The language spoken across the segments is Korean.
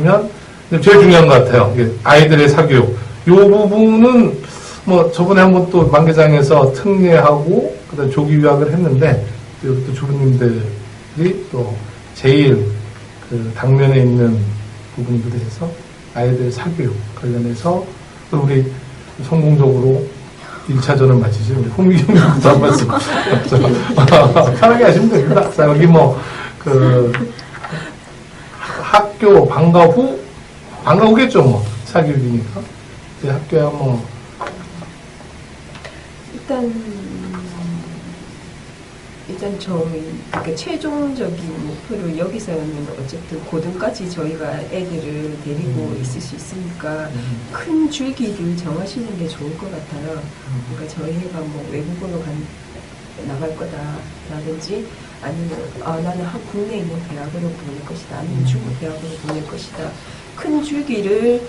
그러면 제일 중요한 것 같아요. 아이들의 사교육. 이 부분은 뭐 저번에 한번 또 만개장에서 특례하고 그다음 조기 유학을 했는데 여기 또 주부님들이 또 제일 그 당면에 있는 부분이기도 해서 아이들 사교육 관련해서 또 우리 성공적으로 1차전은 마치지. 우리 홍미경님도 한 말씀. 편하게 하시면 됩니다. 자, 여기 뭐, 학교 방과 후겠죠, 뭐. 사교육이니까. 이제 학교야 뭐. 일단 저희 그러니까 최종적인 목표로 여기서는 어쨌든 고등까지 저희가 애들을 데리고 있을 수 있으니까 큰 줄기를 정하시는 게 좋을 것 같아요. 그러니까 저희 애가 뭐 외국어로 나갈 거다라든지 아니면 나는 국내에 있는 대학으로 보낼 것이다 아니면 중국 대학으로 보낼 것이다. 큰 줄기를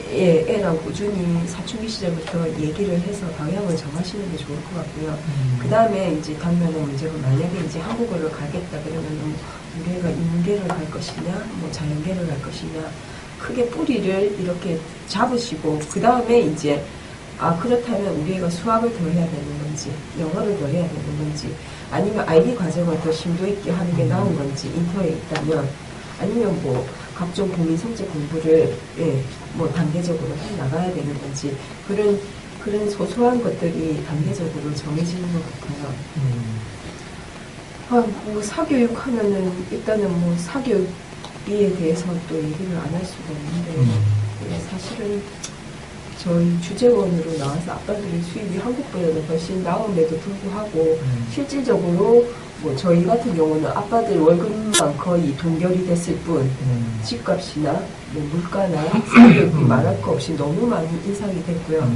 애랑 꾸준히 사춘기 시절부터 얘기를 해서 방향을 정하시는 게 좋을 것 같고요. 그 다음에 이제 당면의 문제가 만약에 이제 한국어를 가겠다 그러면 우리 애가 인계를 갈 것이냐, 뭐 자연계를 갈 것이냐, 크게 뿌리를 이렇게 잡으시고 그 다음에 이제 그렇다면 우리 애가 수학을 더 해야 되는 건지, 영어를 더 해야 되는 건지, 아니면 IB 과정을 더 심도 있게 하는 게 나은 건지 인터에 있다면, 아니면 뭐 각종 국민 성적 공부를 뭐 단계적으로 해 나가야 되는 건지 그런 소소한 것들이 단계적으로 정해지는 것 같아요. 뭐 사교육 하면은 일단은 뭐 사교육비에 대해서 또 얘기를 안 할 수가 없는데 사실은 저희 주재원으로 나와서 아빠들의 수입이 한국보다는 훨씬 나음에도 불구하고 실질적으로 뭐 저희 같은 경우는 아빠들 월급만 거의 동결이 됐을 뿐 집값이나 뭐 물가나 사교육비 말할 거 없이 너무 많이 인상이 됐고요.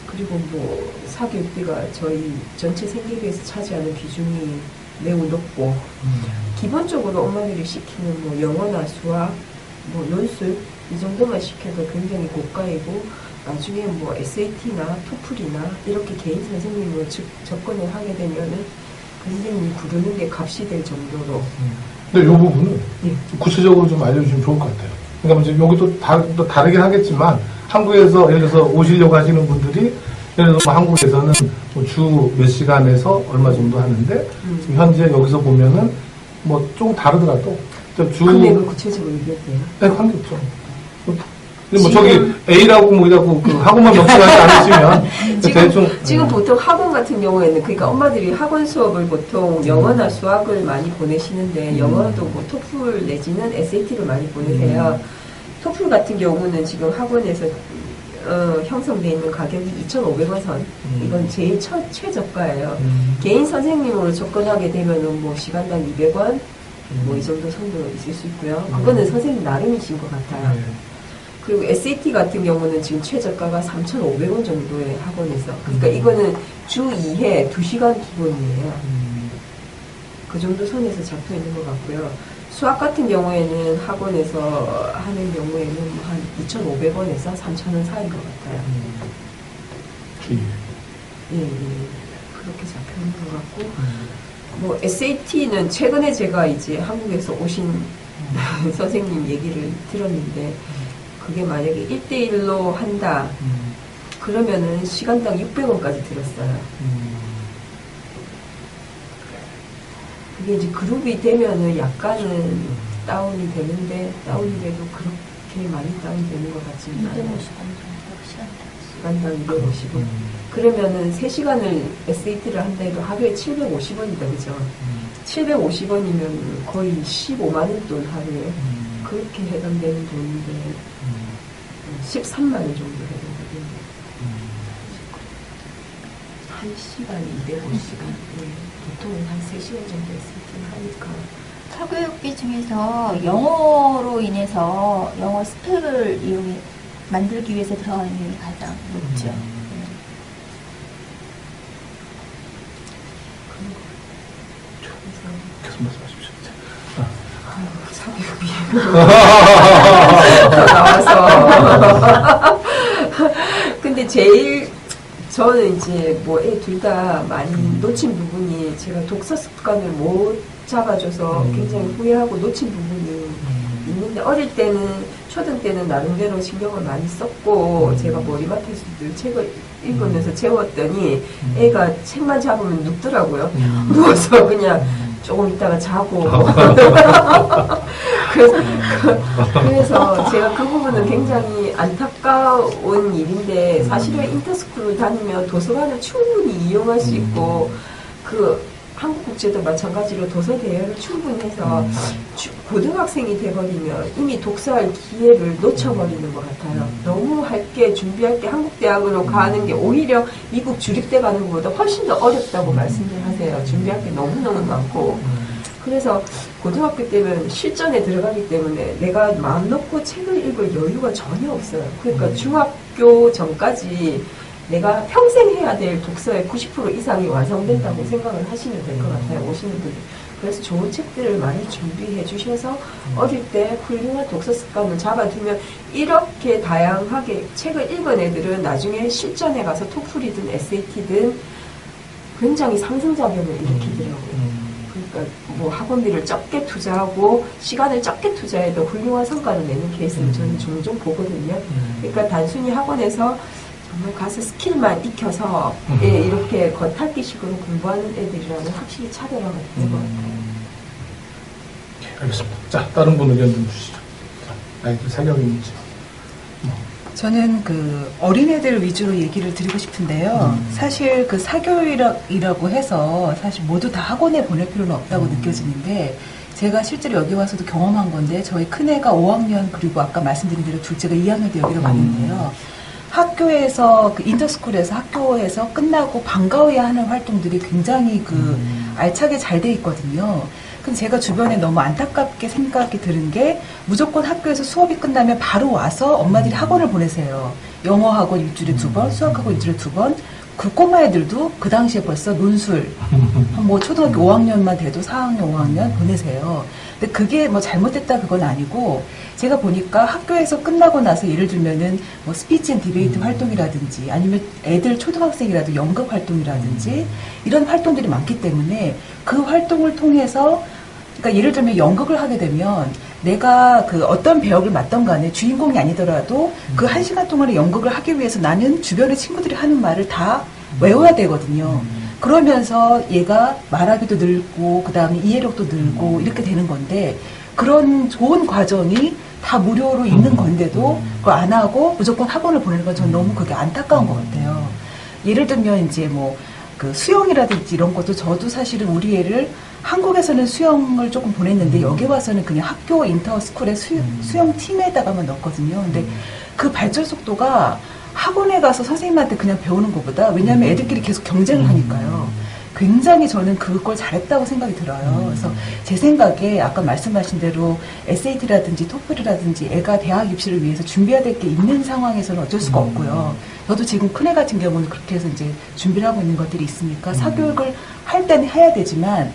그리고 뭐 사교육비가 저희 전체 생계비에서 차지하는 비중이 매우 높고 기본적으로 엄마들이 시키는 뭐 영어나 수학, 뭐 논술 이 정도만 시켜도 굉장히 고가이고 나중에 뭐 SAT나 토플이나 이렇게 개인 선생님으로 접근을 하게 되면은 굉장히 구르는 게 값이 될 정도로. 근데 이 부분은 구체적으로 좀 알려주시면 좋을 것 같아요. 그러니까 이제 여기 또 다르긴 하겠지만 한국에서 예를 들어서 오시려고 하시는 분들이 예를 들어서 한국에서는 뭐 주 몇 시간에서 얼마 정도 하는데 지금 현재 여기서 보면은 뭐 조금 다르더라도 금액을 구체적으로 얘기할게요. 네, 관계없죠. 뭐 저기 A라고 뭐 이라고 그 학원만 명시하지 않으시면 지금 보통 학원 같은 경우에는 그러니까 엄마들이 학원 수업을 보통 영어나 수학을 많이 보내시는데 영어도 뭐 토플 내지는 SAT를 많이 보내세요. 토플 같은 경우는 지금 학원에서 형성되어 있는 가격이 2,500원 선. 이건 제일 최저가예요. 개인 선생님으로 접근하게 되면은 뭐 시간당 200원 뭐 이 정도 선도 있을 수 있고요. 그거는 선생님 나름이신 것 같아요. 그리고 SAT 같은 경우는 지금 최저가가 3,500원 정도의 학원에서. 그러니까 이거는 주 2회 2시간 기본이에요. 그 정도 선에서 잡혀 있는 것 같고요. 수학 같은 경우에는 학원에서 하는 경우에는 한 2,500원에서 3,000원 사이인 것 같아요. 예. 그렇게 잡혀 있는 것 같고. 뭐 SAT는 최근에 제가 이제 한국에서 오신 선생님 얘기를 들었는데 그게 만약에 1대1로 한다 그러면은 시간당 600원까지 들었어요. 그게 이제 그룹이 되면은 약간은 다운이 되는데 다운이 돼도 그렇게 많이 다운이 되는 것 같지는 않아요. 시간당 250원. 그러면은 3시간을 SAT를 한다 해도 하루에 750원이다, 그죠? 750원이면 거의 15만원 돈 하루에. 그렇게 해당되는 돈인데, 13만원 정도 해당되는 한 시간에 250원. 보통은 한 3시간 정도 SAT를 하니까. 사교육비 중에서 영어로 인해서 영어 스펙을 만들기 위해서 들어가는 게 가장 높죠. 계속 말씀하십시오. 사교육비 나와서 근데 제일 저는 이제 뭐 애 둘 다 많이 놓친 부분이 제가 독서 습관을 못 잡아줘서 굉장히 후회하고 놓친 부분이 있는데 어릴 때는 초등 때는 나름대로 신경을 많이 썼고 제가 머리맡에서 늘 책을 읽으면서 재웠더니 애가 책만 잡으면 눕더라고요. 누워서 그냥 조금 있다가 자고 그래서 제가 그 부분은 굉장히 안타까운 일인데 사실은 인터스쿨을 다니면 도서관을 충분히 이용할 수 있고 그 한국국제도 마찬가지로 도서 대여를 충분히 해서 고등학생이 돼버리면 이미 독서할 기회를 놓쳐버리는 것 같아요. 너무 할 게 준비할 게 한국대학으로 가는 게 오히려 미국 주립대 가는 것보다 훨씬 더 어렵다고 말씀을 하세요. 준비할 게 너무너무 많고. 그래서 고등학교 때는 실전에 들어가기 때문에 내가 마음 놓고 책을 읽을 여유가 전혀 없어요. 그러니까 중학교 전까지 내가 평생 해야 될 독서의 90% 이상이 완성된다고 생각을 하시면 될 것 같아요. 오시는 분들. 그래서 좋은 책들을 많이 준비해 주셔서 어릴 때 훌륭한 독서 습관을 잡아두면 이렇게 다양하게 책을 읽은 애들은 나중에 실전에 가서 토플이든 SAT든 굉장히 상승작용을 일으키더라고요. 그러니까 뭐 학원비를 적게 투자하고 시간을 적게 투자해도 훌륭한 성과를 내는 케이스를 저는 종종 보거든요. 그러니까 단순히 학원에서 정말 가서 스킬만 익혀서 예, 이렇게 겉핥기식으로 공부하는 애들이라면 확실히 차별화가 되는 것 같아요. 알겠습니다. 자, 다른 분 의견 좀 주시죠. 자, 아이들 사격 문제. 저는 그 어린애들 위주로 얘기를 드리고 싶은데요. 사실 그 사교육이라고 해서 사실 모두 다 학원에 보낼 필요는 없다고 느껴지는데 제가 실제로 여기 와서도 경험한 건데 저희 큰애가 5학년 그리고 아까 말씀드린 대로 둘째가 2학년 때 여기로 왔는데요. 학교에서 그 인터스쿨에서 학교에서 끝나고 방과 후에 하는 활동들이 굉장히 그 알차게 잘 돼 있거든요. 근데 제가 주변에 너무 안타깝게 생각이 드는 게 무조건 학교에서 수업이 끝나면 바로 와서 엄마들이 학원을 보내세요. 영어 학원 일주일에 2번, 수학 학원 일주일에 2번. 그 꼬마 애들도 그 당시에 벌써 논술, 뭐 초등학교 5학년만 돼도 4학년, 5학년 보내세요. 근데 그게 뭐 잘못됐다 그건 아니고 제가 보니까 학교에서 끝나고 나서 예를 들면은 뭐 스피치 앤 디베이트 활동이라든지 아니면 애들 초등학생이라도 연극 활동이라든지 이런 활동들이 많기 때문에 그 활동을 통해서 그러니까 예를 들면 연극을 하게 되면 내가 그 어떤 배역을 맡던 간에 주인공이 아니더라도 그 1시간 동안의 연극을 하기 위해서 나는 주변의 친구들이 하는 말을 다 외워야 되거든요. 그러면서 얘가 말하기도 늘고 그 다음에 이해력도 늘고 이렇게 되는 건데 그런 좋은 과정이 다 무료로 있는 건데도 그걸 안 하고 무조건 학원을 보내는 건 저는 너무 그게 안타까운 것 같아요. 예를 들면 이제 뭐 그 수영이라든지 이런 것도 저도 사실은 우리 애를 한국에서는 수영을 조금 보냈는데 여기 와서는 그냥 학교 인터스쿨의 수영 팀에다가만 넣었거든요. 근데 그 발전 속도가 학원에 가서 선생님한테 그냥 배우는 것보다 왜냐하면 애들끼리 계속 경쟁을 하니까요. 굉장히 저는 그걸 잘했다고 생각이 들어요. 그래서 제 생각에 아까 말씀하신 대로 SAT라든지 토플이라든지 애가 대학 입시를 위해서 준비해야 될 게 있는 상황에서는 어쩔 수가 없고요. 저도 지금 큰애 같은 경우는 그렇게 해서 이제 준비를 하고 있는 것들이 있으니까 사교육을 할 때는 해야 되지만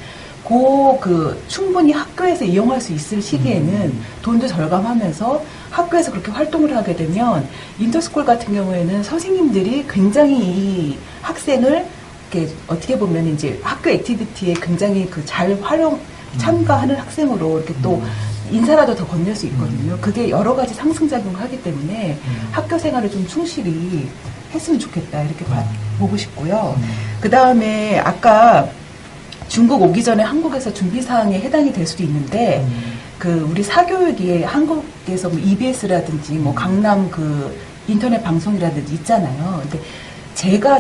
그 충분히 학교에서 이용할 수 있을 시기에는 돈도 절감하면서 학교에서 그렇게 활동을 하게 되면 인터스쿨 같은 경우에는 선생님들이 굉장히 이 학생을 이렇게 어떻게 보면 이제 학교 액티비티에 굉장히 그 잘 참가하는 학생으로 이렇게 또 인사라도 더 건넬 수 있거든요. 그게 여러 가지 상승작용을 하기 때문에 학교 생활을 좀 충실히 했으면 좋겠다 이렇게 보고 싶고요. 그 다음에 아까 중국 오기 전에 한국에서 준비사항에 해당이 될 수도 있는데 그 우리 사교육이 한국에서 뭐 EBS라든지 뭐 강남 그 인터넷 방송이라든지 있잖아요. 근데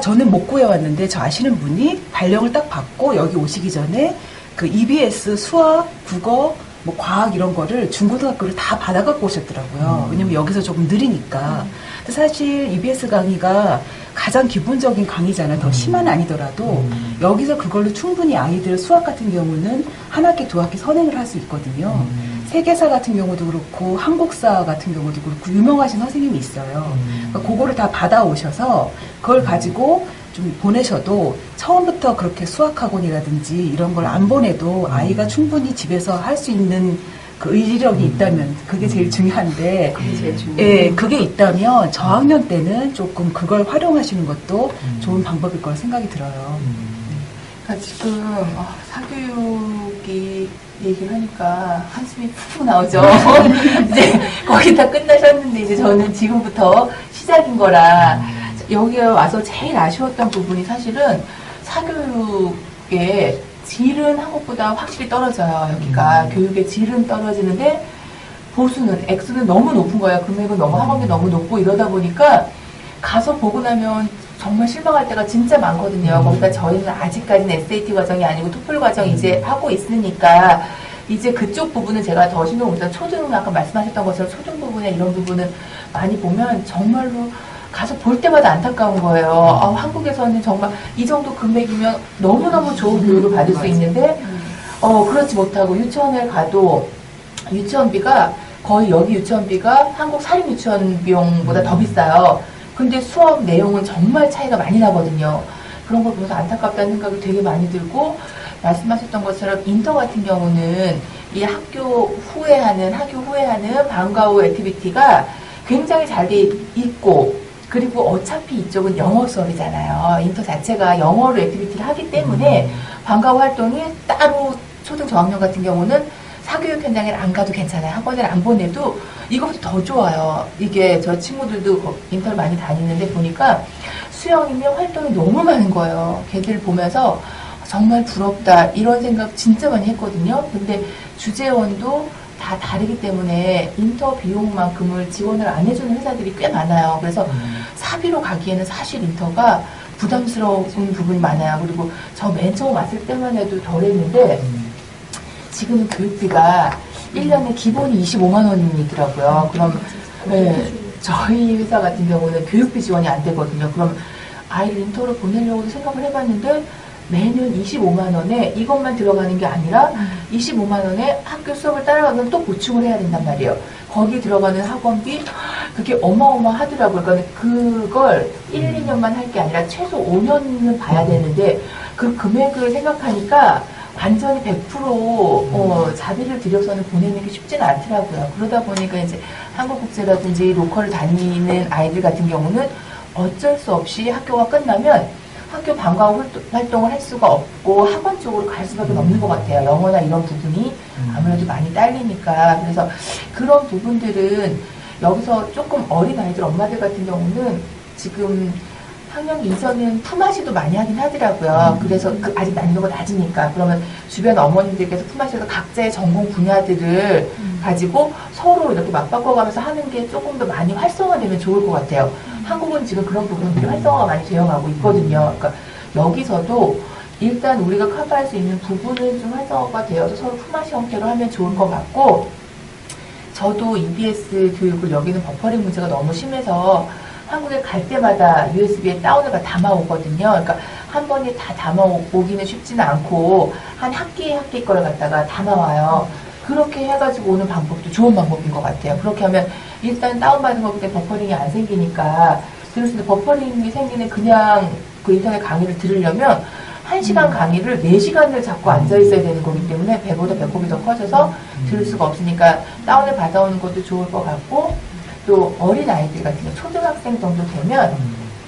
저는 못 구해왔는데 저 아시는 분이 발령을 딱 받고 여기 오시기 전에 그 EBS 수학, 국어, 뭐 과학 이런 거를 중고등학교를 다 받아갖고 오셨더라고요. 왜냐면 여기서 조금 느리니까. 근데 사실 EBS 강의가 가장 기본적인 강의잖아요. 더 심한 아니더라도 여기서 그걸로 충분히 아이들 수학 같은 경우는 한 학기, 두 학기 선행을 할 수 있거든요. 세계사 같은 경우도 그렇고 한국사 같은 경우도 그렇고 유명하신 선생님이 있어요. 그러니까 그거를 다 받아오셔서 그걸 가지고 좀 보내셔도 처음부터 그렇게 수학학원이라든지 이런 걸 안 보내도 아이가 충분히 집에서 할 수 있는 그 의지력이 있다면 그게 제일 중요한데 그게 제일 중요해요. 예, 그게 있다면 저학년 때는 조금 그걸 활용하시는 것도 좋은 방법일 거라 생각이 들어요. 그러니까 지금 사교육 교육이 얘기를 하니까 한숨이 푹 나오죠. 이제 거의 다 끝나셨는데 이제 저는 지금부터 시작인 거라 여기에 와서 제일 아쉬웠던 부분이 사실은 사교육의 질은 한국보다 확실히 떨어져요. 여기가 교육의 질은 떨어지는데 보수는 액수는 너무 높은 거예요. 금액은 너무 학원비 너무 높고 이러다 보니까 가서 보고 나면 정말 실망할 때가 진짜 많거든요. 거기다 저희는 아직까지는 SAT 과정이 아니고 토플 과정 이제 하고 있으니까 이제 그쪽 부분은 제가 더 신경 쓰다 초등 아까 말씀하셨던 것처럼 초등 부분에 이런 부분은 많이 보면 정말로 가서 볼 때마다 안타까운 거예요. 한국에서는 정말 이 정도 금액이면 너무너무 좋은 교육을 받을 수 있는데 그렇지 못하고 유치원에 가도 유치원비가 거의 여기 유치원비가 한국 사립 유치원 비용보다 더 비싸요. 근데 수업 내용은 정말 차이가 많이 나거든요. 그런 걸 보면서 안타깝다는 생각이 되게 많이 들고 말씀하셨던 것처럼 인터 같은 경우는 이 학교 후에 하는 방과 후 액티비티가 굉장히 잘 돼 있고 그리고 어차피 이쪽은 영어 수업이잖아요. 인터 자체가 영어로 액티비티를 하기 때문에 방과 후 활동이 따로 초등 저학년 같은 경우는 사교육 현장에 안 가도 괜찮아요. 학원을 안 보내도 이것보다 더 좋아요. 이게 저 친구들도 인터를 많이 다니는데 보니까 수영이면 활동이 너무 많은 거예요. 걔들 보면서 정말 부럽다 이런 생각 진짜 많이 했거든요. 근데 주재원도 다 다르기 때문에 인터 비용만큼을 지원을 안 해주는 회사들이 꽤 많아요. 그래서 사비로 가기에는 사실 인터가 부담스러운 부분이 많아요. 그리고 저 맨 처음 왔을 때만 해도 덜했는데 지금은 교육비가 1년에 기본이 25만 원이더라고요. 그럼 저희 회사 같은 경우는 교육비 지원이 안 되거든요. 그럼 아이를 인터로 보내려고 생각을 해봤는데 매년 25만 원에 이것만 들어가는 게 아니라 25만 원에 학교 수업을 따라가면 또 보충을 해야 된단 말이에요. 거기 들어가는 학원비 그게 어마어마하더라고요. 그러니까 그걸 1, 2년만 할 게 아니라 최소 5년은 봐야 되는데 그 금액을 생각하니까 완전히 100% 자비를 들여서는 보내는 게 쉽지는 않더라고요. 그러다 보니까 이제 한국국제라든지 로컬을 다니는 아이들 같은 경우는 어쩔 수 없이 학교가 끝나면 학교 방과 후 활동을 할 수가 없고 학원 쪽으로 갈 수밖에 없는 것 같아요. 영어나 이런 부분이 아무래도 많이 딸리니까. 그래서 그런 부분들은 여기서 조금 어린 아이들 엄마들 같은 경우는 지금 학년 이전은 품앗이도 많이 하긴 하더라고요. 그래서 아직 난이도가 낮으니까. 그러면 주변 어머님들께서 품앗이에서 각자의 전공 분야들을 가지고 서로 이렇게 맞바꿔가면서 하는 게 조금 더 많이 활성화되면 좋을 것 같아요. 한국은 지금 그런 부분들이 활성화가 많이 되어가고 있거든요. 그러니까 여기서도 일단 우리가 커버할 수 있는 부분은 좀 활성화가 되어서 서로 품앗이 형태로 하면 좋을 것 같고 저도 EBS 교육을 여기는 버퍼링 문제가 너무 심해서 한국에 갈 때마다 USB에 다운을 담아오거든요. 그러니까 한 번에 다 담아오기는 쉽지는 않고 한 학기 거를 갖다가 담아와요. 그렇게 해가지고 오는 방법도 좋은 방법인 것 같아요. 그렇게 하면 일단 다운받은 거 그때 버퍼링이 안 생기니까 들을 수 있는데 버퍼링이 생기는 그냥 그 인터넷 강의를 들으려면 1시간 강의를 4시간을 잡고 앉아있어야 되는 거기 때문에 배보다 배꼽이 더 커져서 들을 수가 없으니까 다운을 받아오는 것도 좋을 것 같고 또 어린 아이들 같은 경우 초등학생 정도 되면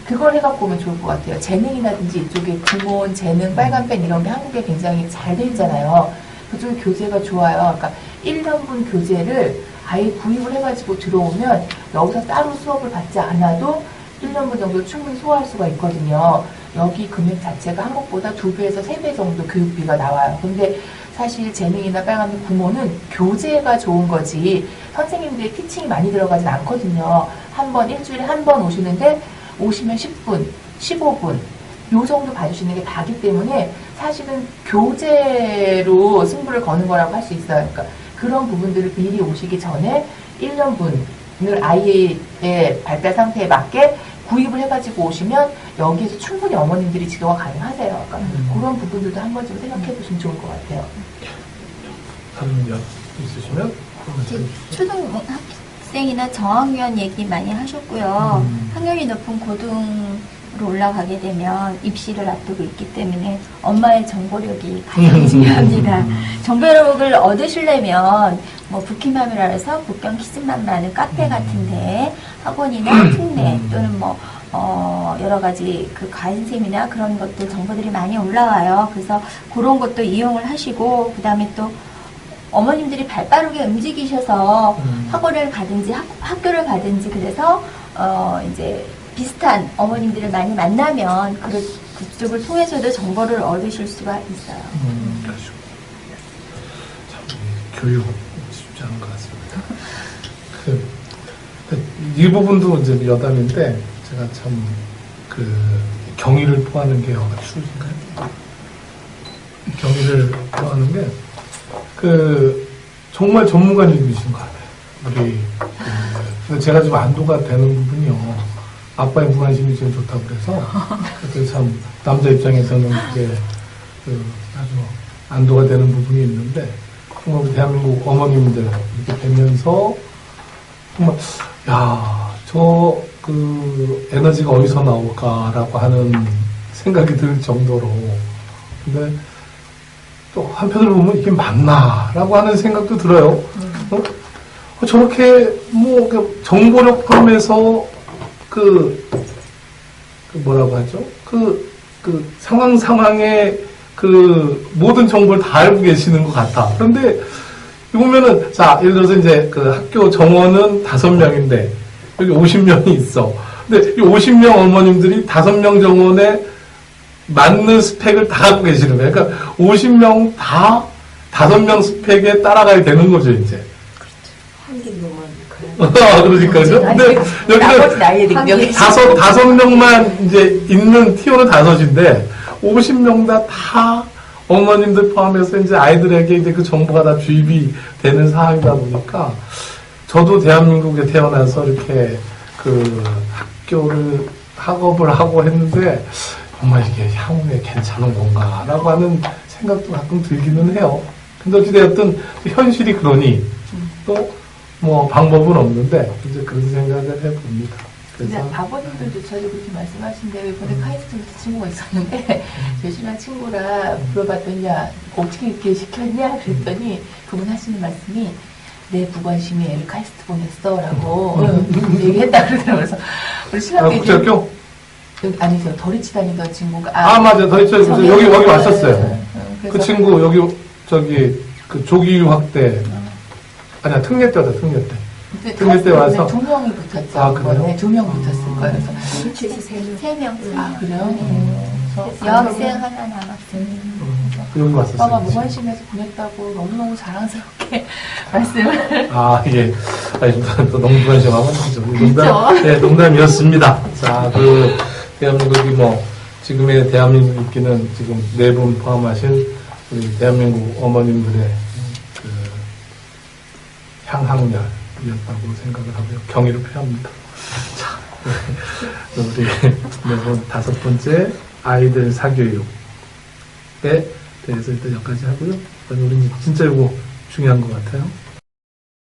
그걸 해갖고 오면 좋을 것 같아요. 재능이라든지 이쪽에 구몬, 재능, 빨간펜 이런 게 한국에 굉장히 잘 돼 있잖아요. 그쪽에 교재가 좋아요. 그러니까 1년분 교재를 아예 구입을 해가지고 들어오면 여기서 따로 수업을 받지 않아도 1년분 정도 충분히 소화할 수가 있거든요. 여기 금액 자체가 한국보다 2배에서 3배 정도 교육비가 나와요. 근데 사실 재능이나 빨간펜 구몬은 교재가 좋은 거지 선생님들의 티칭이 많이 들어가진 않거든요. 일주일에 한 번 오시는데 오시면 10분, 15분 요 정도 봐주시는 게 다기 때문에 사실은 교재로 승부를 거는 거라고 할 수 있어요. 그러니까 그런 부분들을 미리 오시기 전에 1년분을 아이의 발달 상태에 맞게 구입을 해가지고 오시면 여기에서 충분히 어머님들이 지도가 가능하세요. 그러니까 그런 부분들도 한 번쯤 생각해 보시면 좋을 것 같아요. 다른 점 있으시면 초등학생이나 저학년 얘기 많이 하셨고요. 학년이 높은 고등으로 올라가게 되면 입시를 앞두고 있기 때문에 엄마의 정보력이 가장 중요합니다. 정보력을 얻으시려면 뭐 부키맘이라 해서 북경 키즈맘라는 카페 같은데 학원이나 특례 또는 뭐 여러 가지 그 관심이나 그런 것들 정보들이 많이 올라와요. 그래서 그런 것도 이용을 하시고, 그 다음에 또 어머님들이 발빠르게 움직이셔서 학원을 가든지 학교를 가든지, 그래서 이제 비슷한 어머님들을 많이 만나면 그쪽을 통해서도 정보를 얻으실 수가 있어요. 그러시고. 참, 교육 쉽지 않은 것 같습니다. 이 부분도 이제 여담인데, 제가 참, 경위를 포하는 게 추우신가요? 경위를 포하는 게, 정말 전문가님이신 것 같아요. 근데 제가 좀 안도가 되는 부분이요. 아빠의 무관심이 제일 좋다고 그래서 참, 남자 입장에서는 그게, 아주 안도가 되는 부분이 있는데, 정말 대한민국 어머님들 이렇게 뵈면서, 정말, 에너지가 어디서 나올까라고 하는 생각이 들 정도로. 근데 또 한편으로 보면 이게 맞나라고 하는 생각도 들어요. 저렇게 정보력 포함해서 뭐라고 하죠? 상황에 모든 정보를 다 알고 계시는 것 같아. 그런데 보면은, 자, 예를 들어서 이제 학교 정원은 5명인데, 여기 50명이 있어. 근데 이 50명 어머님들이 5명 정원에 맞는 스펙을 다 갖고 계시는 거예요. 그러니까 50명 다 5명 스펙에 따라가야 되는 거죠, 이제. 한길로만 가야 그러니까요. 근데 나머지 나이에 능력이 5명만 이제 있는 티오는 5인데, 50명 다 어머님들 포함해서 이제 아이들에게 이제 그 정보가 다 주입이 되는 상황이다 보니까, 저도 대한민국에 태어나서 이렇게 학업을 하고 했는데, 정말 이게 향후에 괜찮은 건가라고 하는 생각도 가끔 들기는 해요. 근데 어찌되었든 현실이 그러니, 또 방법은 없는데, 이제 그런 생각을 해봅니다. 근데 아버님들도 저도 그렇게 말씀하신데, 이번에 카이스트부터 친구가 있었는데, 열심히 친구라 물어봤더니, 야, 어떻게 이렇게 시켰냐? 그랬더니, 그분 하시는 말씀이, 내 무관심이 애를 카이스트 보냈어. 라고 얘기했다 그러더라고요. 그래서, 우리 신랑도 국제학교? 아니죠. 더리치 다니던 친구가. 맞아. 더리치 여기 왔었어요. 그 그래서 친구, 조기 유학 때, 아니야, 특례 때다, 특례 때. 특례 때 와서. 2명이 붙었죠. 그래요? 네, 2명 붙었을 거예요. 그래서 3명. 3명. 그래요? 여학생 하나, 남학생. 여기 왔었어요. 오빠가 무관심해서 보냈다고 너무너무 자랑스럽게 말씀을. 예. 또 너무 무관심하면 그렇죠. 농담이었습니다. 자, 대한민국이 지금의 대한민국 있기는 지금 4분 포함하신 우리 대한민국 어머님들의 향학열이었다고 생각을 하고요. 경의를 표합니다. 자, 우리 5번째 아이들 사교육에 대해서 일단 여기까지 하고요. 우리 진짜 이거 중요한 것 같아요.